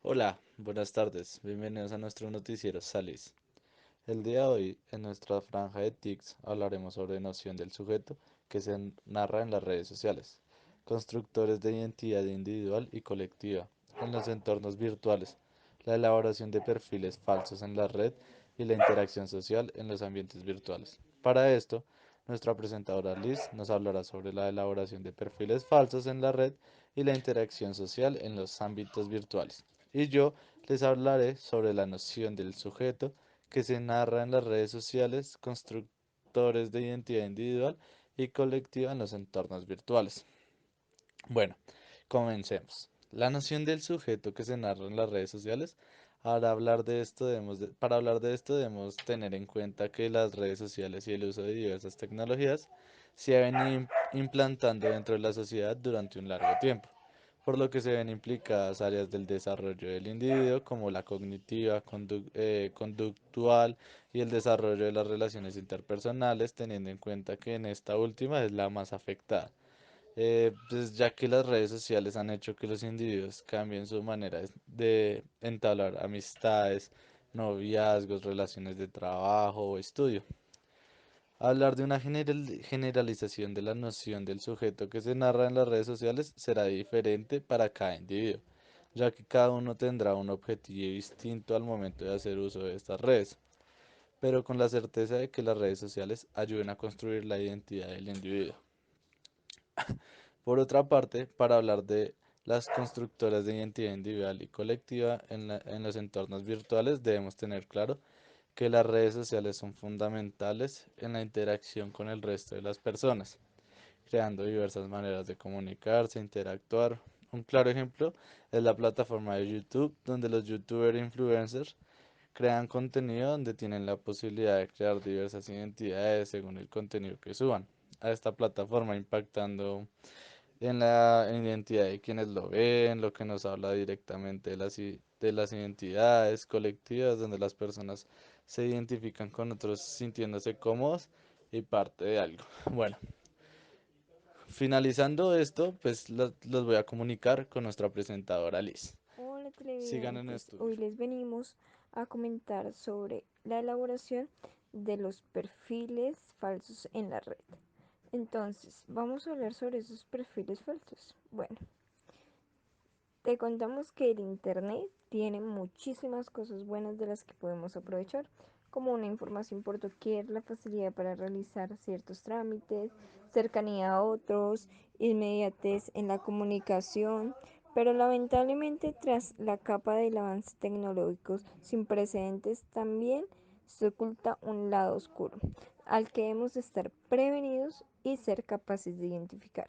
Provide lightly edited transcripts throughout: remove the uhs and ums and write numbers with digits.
Hola, buenas tardes. Bienvenidos a nuestro noticiero Salis. El día de hoy, en nuestra franja de TICs, hablaremos sobre noción del sujeto que se narra en las redes sociales, constructores de identidad individual y colectiva en los entornos virtuales, la elaboración de perfiles falsos en la red y la interacción social en los ambientes virtuales. Para esto, nuestra presentadora Liz nos hablará sobre la elaboración de perfiles falsos en la red y la interacción social en los ámbitos virtuales. Y yo les hablaré sobre la noción del sujeto que se narra en las redes sociales, constructores de identidad individual y colectiva en los entornos virtuales. Bueno, comencemos. La noción del sujeto que se narra en las redes sociales. Para hablar de esto debemos tener en cuenta que las redes sociales y el uso de diversas tecnologías se han venido implantando dentro de la sociedad durante un largo tiempo, por lo que se ven implicadas áreas del desarrollo del individuo como la cognitiva, conductual y el desarrollo de las relaciones interpersonales, teniendo en cuenta que en esta última es la más afectada. Pues ya que las redes sociales han hecho que los individuos cambien su manera de entablar amistades, noviazgos, relaciones de trabajo o estudio. Hablar de una generalización de la noción del sujeto que se narra en las redes sociales será diferente para cada individuo, ya que cada uno tendrá un objetivo distinto al momento de hacer uso de estas redes, pero con la certeza de que las redes sociales ayuden a construir la identidad del individuo. Por otra parte, para hablar de las constructoras de identidad individual y colectiva en los entornos virtuales, debemos tener claro que las redes sociales son fundamentales en la interacción con el resto de las personas, creando diversas maneras de comunicarse, interactuar. Un claro ejemplo es la plataforma de YouTube, donde los youtubers e influencers crean contenido donde tienen la posibilidad de crear diversas identidades según el contenido que suban a esta plataforma, impactando en la identidad de quienes lo ven, lo que nos habla directamente de las identidades colectivas, donde las personas se identifican con otros sintiéndose cómodos y parte de algo. Bueno, finalizando esto, pues los voy a comunicar con nuestra presentadora Liz. Hola Sigan en televidentes, estudio. hoy les venimos a comentar sobre la elaboración de los perfiles falsos en la red. Entonces, vamos a hablar sobre esos perfiles falsos. Bueno, te contamos que el Internet tiene muchísimas cosas buenas de las que podemos aprovechar, como una información por doquier, la facilidad para realizar ciertos trámites, cercanía a otros, inmediatez en la comunicación, pero lamentablemente tras la capa del avance tecnológico sin precedentes también se oculta un lado oscuro, al que hemos de estar prevenidos y ser capaces de identificar.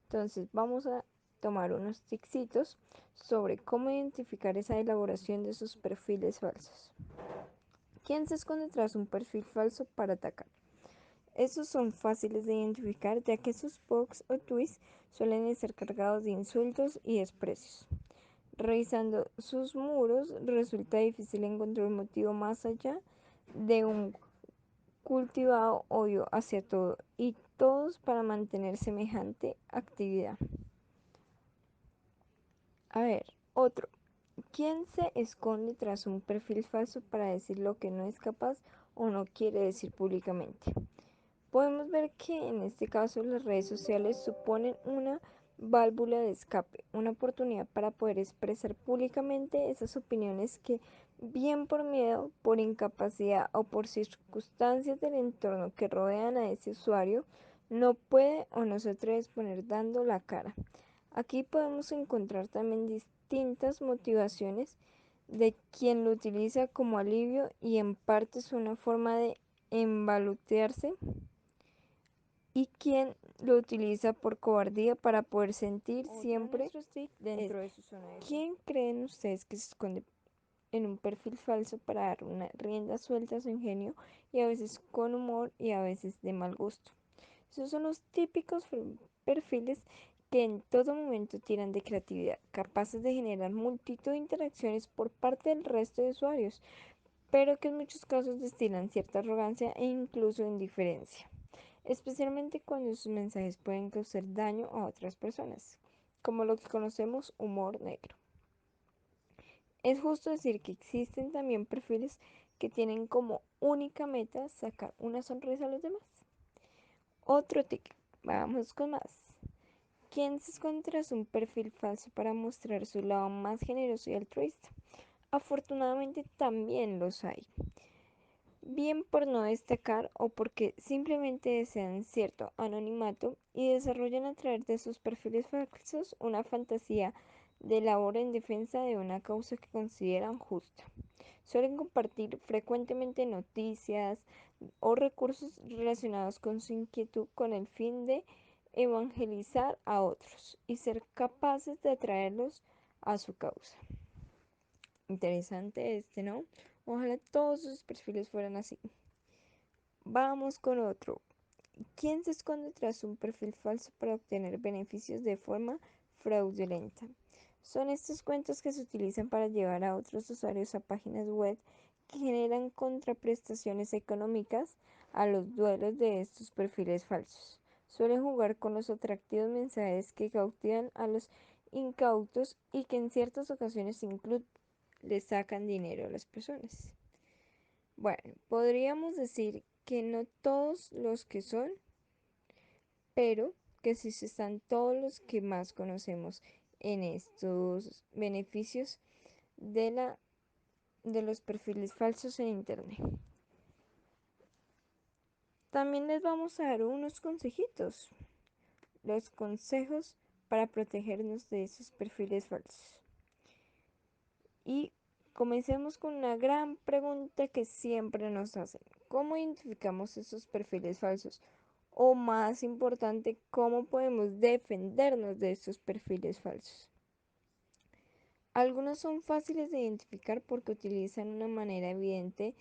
Entonces vamos a tomar unos ticsitos sobre cómo identificar esa elaboración de esos perfiles falsos. ¿Quién se esconde tras un perfil falso para atacar? Estos son fáciles de identificar ya que sus posts o tweets suelen estar cargados de insultos y desprecios. Revisando sus muros resulta difícil encontrar un motivo más allá de un cultivado odio hacia todo y todos para mantener semejante actividad. A ver, otro. ¿Quién se esconde tras un perfil falso para decir lo que no es capaz o no quiere decir públicamente? Podemos ver que en este caso las redes sociales suponen una válvula de escape, una oportunidad para poder expresar públicamente esas opiniones que, bien por miedo, por incapacidad o por circunstancias del entorno que rodean a ese usuario, no puede o no se atreve a exponer dando la cara. Aquí podemos encontrar también distintas motivaciones de quien lo utiliza como alivio y en parte es una forma de envalutearse y quien lo utiliza por cobardía para poder sentir siempre dentro de su zona de confort. ¿Quién creen ustedes que se esconde en un perfil falso para dar una rienda suelta a su ingenio y a veces con humor y a veces de mal gusto? Esos son los típicos perfiles que en todo momento tiran de creatividad, capaces de generar multitud de interacciones por parte del resto de usuarios, pero que en muchos casos destilan cierta arrogancia e incluso indiferencia, especialmente cuando sus mensajes pueden causar daño a otras personas, como lo que conocemos humor negro. Es justo decir que existen también perfiles que tienen como única meta sacar una sonrisa a los demás. Otro tic, vamos con más. ¿Quién se esconde tras un perfil falso para mostrar su lado más generoso y altruista? Afortunadamente también los hay, bien por no destacar o porque simplemente desean cierto anonimato y desarrollan a través de sus perfiles falsos una fantasía de labor en defensa de una causa que consideran justa. Suelen compartir frecuentemente noticias o recursos relacionados con su inquietud con el fin de evangelizar a otros y ser capaces de atraerlos a su causa. Interesante este, ¿no? Ojalá todos sus perfiles fueran así. Vamos con otro. ¿Quién se esconde tras un perfil falso para obtener beneficios de forma fraudulenta? Son estos cuentos que se utilizan para llevar a otros usuarios a páginas web que generan contraprestaciones económicas a los dueños de estos perfiles falsos. Suelen jugar con los atractivos mensajes que cautivan a los incautos y que en ciertas ocasiones incluso le sacan dinero a las personas. Bueno, podríamos decir que no todos los que son, pero que sí están todos los que más conocemos en estos beneficios de de los perfiles falsos en internet. También les vamos a dar unos consejitos, los consejos para protegernos de esos perfiles falsos. Y comencemos con una gran pregunta que siempre nos hacen. ¿Cómo identificamos esos perfiles falsos? O más importante, ¿cómo podemos defendernos de estos perfiles falsos? Algunos son fáciles de identificar porque utilizan una manera evidente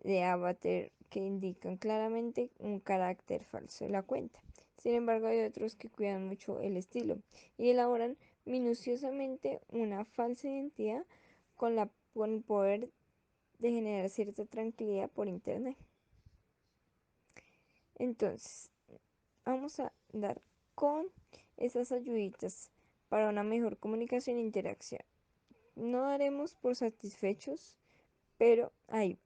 de avatar que indican claramente un carácter falso de la cuenta. Sin embargo, hay otros que cuidan mucho el estilo y elaboran minuciosamente una falsa identidad con el poder de generar cierta tranquilidad por internet. Entonces, vamos a dar con esas ayuditas para una mejor comunicación e interacción. No daremos por satisfechos, pero ahí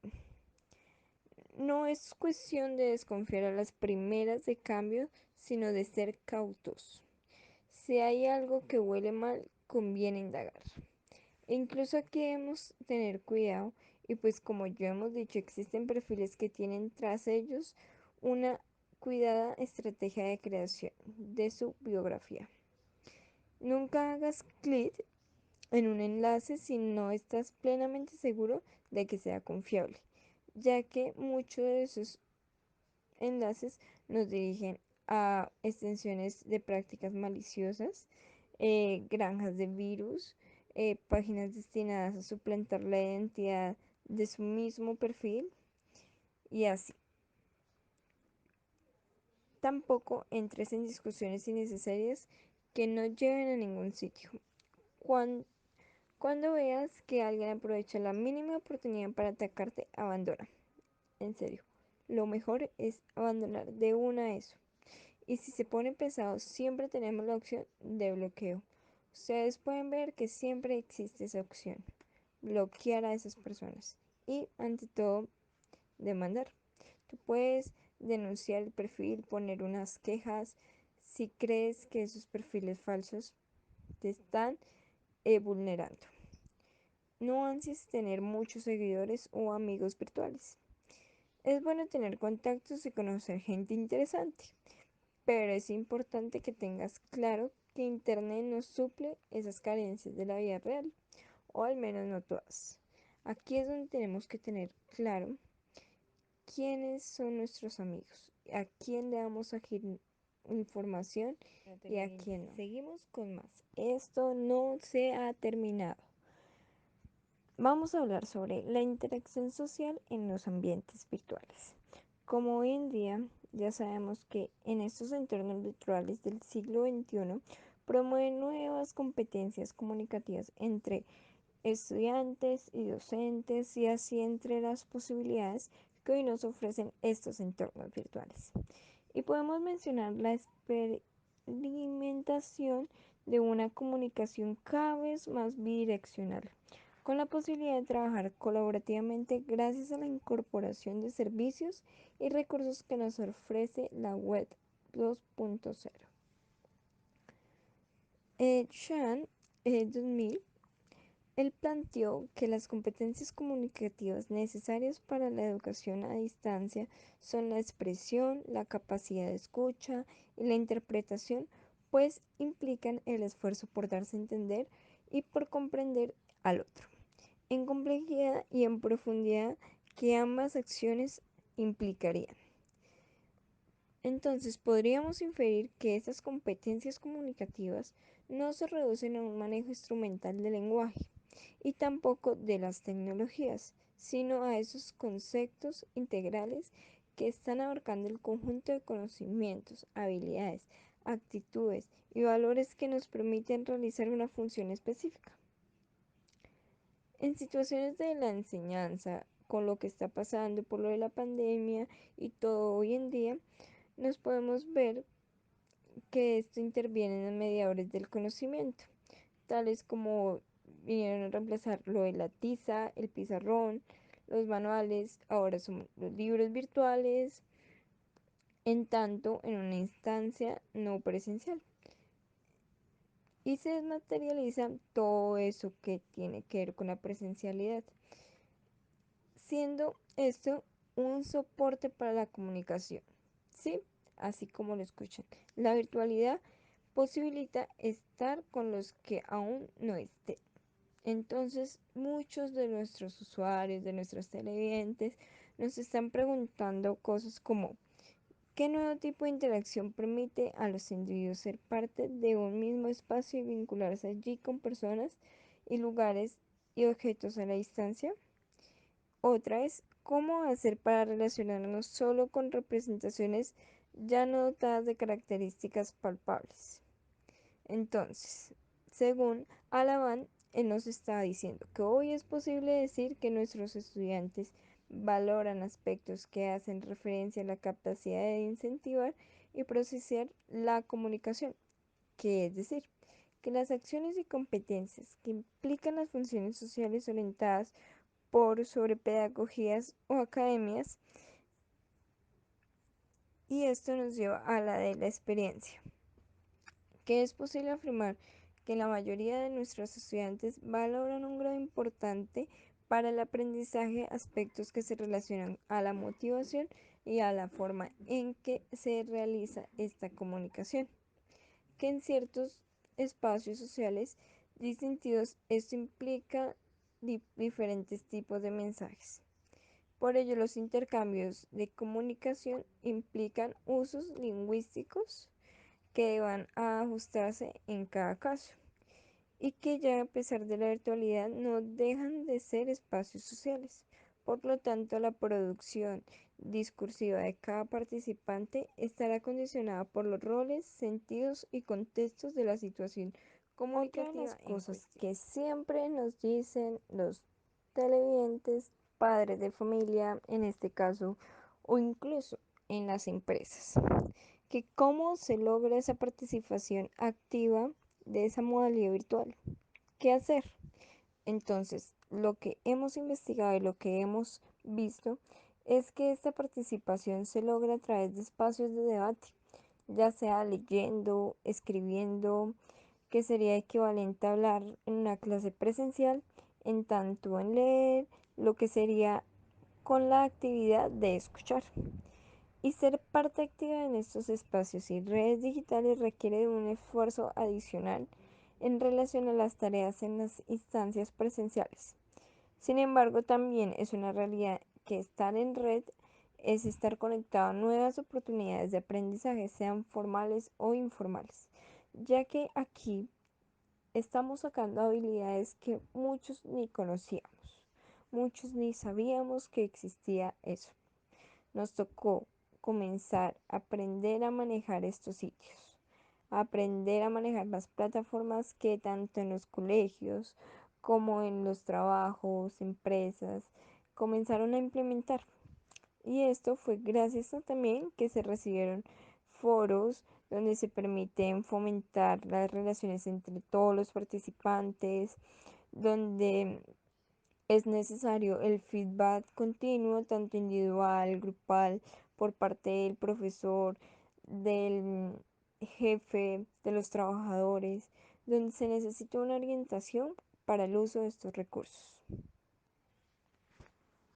no es cuestión de desconfiar a las primeras de cambio, sino de ser cautos. Si hay algo que huele mal, conviene indagar. E incluso aquí debemos tener cuidado y pues como ya hemos dicho, existen perfiles que tienen tras ellos una cuidada estrategia de creación de su biografía. Nunca hagas clic en un enlace si no estás plenamente seguro de que sea confiable, ya que muchos de esos enlaces nos dirigen a extensiones de prácticas maliciosas, granjas de virus, páginas destinadas a suplantar la identidad de su mismo perfil y así. Tampoco entres en discusiones innecesarias que no lleven a ningún sitio. Cuando, cuando veas que alguien aprovecha la mínima oportunidad para atacarte, abandona. En serio, lo mejor es abandonar de una eso. Y si se pone pesado, siempre tenemos la opción de bloqueo. Ustedes pueden ver que siempre existe esa opción. Bloquear a esas personas. Y ante todo, demandar. Tú puedes denunciar el perfil, poner unas quejas si crees que esos perfiles falsos te están vulnerando. No ansies tener muchos seguidores o amigos virtuales. Es bueno tener contactos y conocer gente interesante, pero es importante que tengas claro que Internet no suple esas carencias de la vida real, o al menos no todas. Aquí es donde tenemos que tener claro quiénes son nuestros amigos, a quién le damos a información y a quién no. Seguimos con más. Esto no se ha terminado. Vamos a hablar sobre la interacción social en los ambientes virtuales. Como hoy en día ya sabemos que en estos entornos virtuales del siglo XXI promueven nuevas competencias comunicativas entre estudiantes y docentes y así entre las posibilidades que hoy nos ofrecen estos entornos virtuales. Y podemos mencionar la experimentación de una comunicación cada vez más bidireccional, con la posibilidad de trabajar colaborativamente gracias a la incorporación de servicios y recursos que nos ofrece la web 2.0. Chan, 2000, él planteó que las competencias comunicativas necesarias para la educación a distancia son la expresión, la capacidad de escucha y la interpretación, pues implican el esfuerzo por darse a entender y por comprender al otro, en complejidad y en profundidad que ambas acciones implicarían. Entonces podríamos inferir que estas competencias comunicativas no se reducen a un manejo instrumental del lenguaje y tampoco de las tecnologías, sino a esos conceptos integrales que están abarcando el conjunto de conocimientos, habilidades, actitudes y valores que nos permiten realizar una función específica. En situaciones de la enseñanza, con lo que está pasando por lo de la pandemia y todo hoy en día, nos podemos ver que esto interviene en los mediadores del conocimiento, tales como vinieron a reemplazar lo de la tiza, el pizarrón, los manuales, ahora son los libros virtuales, en tanto en una instancia no presencial. Y se desmaterializa todo eso que tiene que ver con la presencialidad, siendo esto un soporte para la comunicación, ¿sí? Así como lo escuchan. La virtualidad posibilita estar con los que aún no estén. Entonces, muchos de nuestros usuarios, de nuestros televidentes, nos están preguntando cosas como ¿qué nuevo tipo de interacción permite a los individuos ser parte de un mismo espacio y vincularse allí con personas y lugares y objetos a la distancia? Otra es cómo hacer para relacionarnos solo con representaciones ya no dotadas de características palpables. Entonces, según Alaban, él nos está diciendo que hoy es posible decir que nuestros estudiantes valoran aspectos que hacen referencia a la capacidad de incentivar y procesar la comunicación, que es decir, que las acciones y competencias que implican las funciones sociales orientadas por sobre pedagogías o academias, y esto nos lleva a la de la experiencia, que es posible afirmar que la mayoría de nuestros estudiantes valoran un grado importante para el aprendizaje aspectos que se relacionan a la motivación y a la forma en que se realiza esta comunicación, que en ciertos espacios sociales distintivos esto implica diferentes tipos de mensajes. Por ello, los intercambios de comunicación implican usos lingüísticos que van a ajustarse en cada caso y que ya a pesar de la virtualidad no dejan de ser espacios sociales. Por lo tanto, la producción discursiva de cada participante estará condicionada por los roles, sentidos y contextos de la situación comunicativa. Otra de las cosas que siempre nos dicen los televidentes, padres de familia, en este caso, o incluso en las empresas, que cómo se logra esa participación activa de esa modalidad virtual. ¿Qué hacer? Entonces, lo que hemos investigado y lo que hemos visto es que esta participación se logra a través de espacios de debate, ya sea leyendo, escribiendo, que sería equivalente a hablar en una clase presencial, en tanto en leer, lo que sería con la actividad de escuchar. Y ser parte activa en estos espacios y redes digitales requiere de un esfuerzo adicional en relación a las tareas en las instancias presenciales. Sin embargo, también es una realidad que estar en red es estar conectado a nuevas oportunidades de aprendizaje, sean formales o informales, ya que aquí estamos sacando habilidades que muchos ni conocíamos, muchos ni sabíamos que existía eso. Nos tocó comenzar a aprender a manejar estos sitios, a aprender a manejar las plataformas que tanto en los colegios como en los trabajos, empresas, comenzaron a implementar. Y esto fue gracias a también que se recibieron foros donde se permiten fomentar las relaciones entre todos los participantes, donde Es necesario el feedback continuo, tanto individual, grupal, por parte del profesor, del jefe, de los trabajadores, donde se necesita una orientación para el uso de estos recursos.